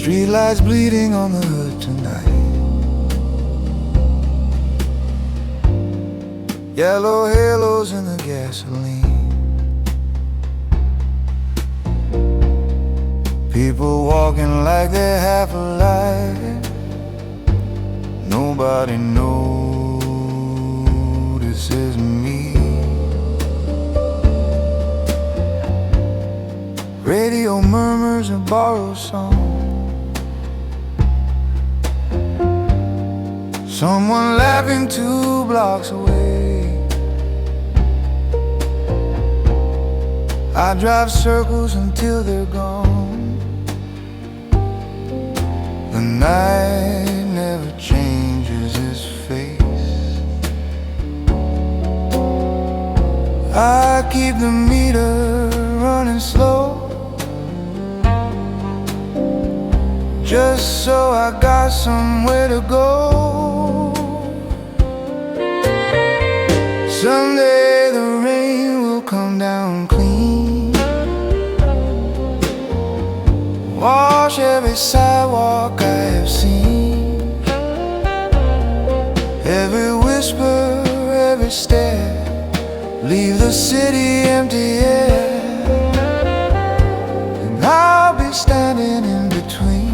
Streetlights bleeding on the hood tonight. Yellow halos in the gasoline. People walking like they're half alive. Nobody notices me. Radio murmurs a borrowed song. Someone laughing 2 blocks away. I drive circles until they're gone. The night never changes its face. I keep the meter running slow, just so I got somewhere to go. Someday the rain will come down clean, wash every sidewalk I have seen, every whisper, every stare, leave the city empty air. And I'll be standing in between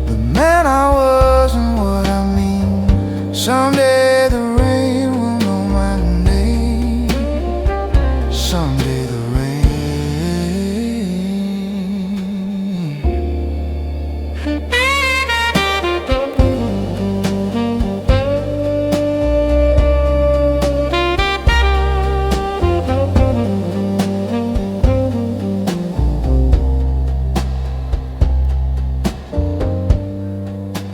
the man I was and what I mean. Someday the rain will know my name. Someday the rain.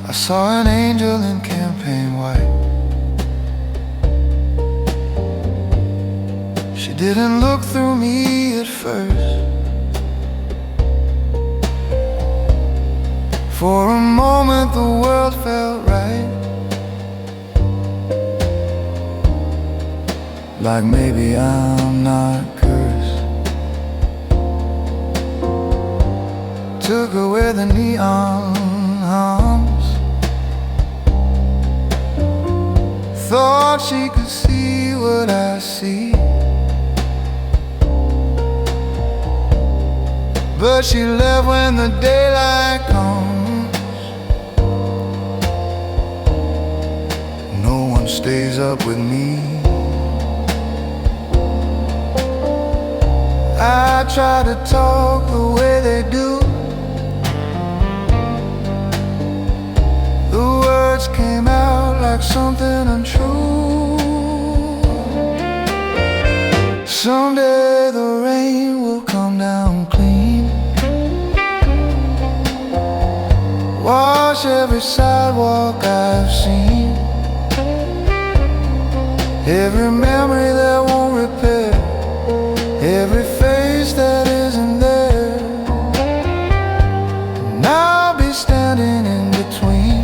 I saw an angel in campaign white. She didn't look through me at first. For a moment the world felt right, like maybe I'm not cursed. Took away the neon hums, thought she could see what I see, but she left when the daylight comes. No one stays up with me. I try to talk the way they do. The words came out like something untrue. Someday the rain will come down clean, wash every sidewalk I've seen, every memory that won't repair, every face that isn't there. And I'll be standing in between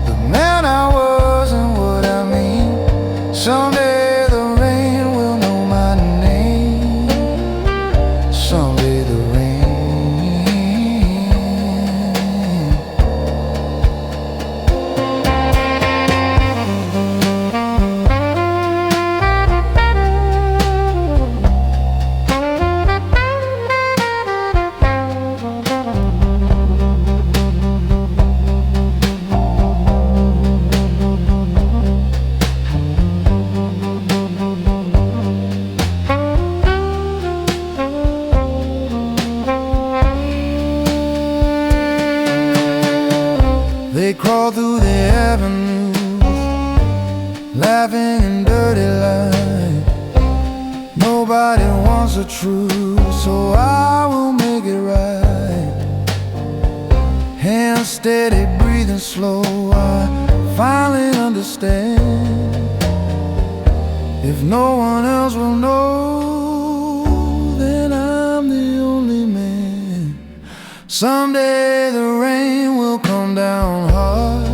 the man I was and what I mean. Someday the rain will know my name. Someday the rain. They crawl through the avenues, laughing in dirty light. Nobody wants the truth, so I will make it right. Hands steady, breathing slow, I finally understand. If no one else will know, then I'm the only man. Someday the rain will come down hard,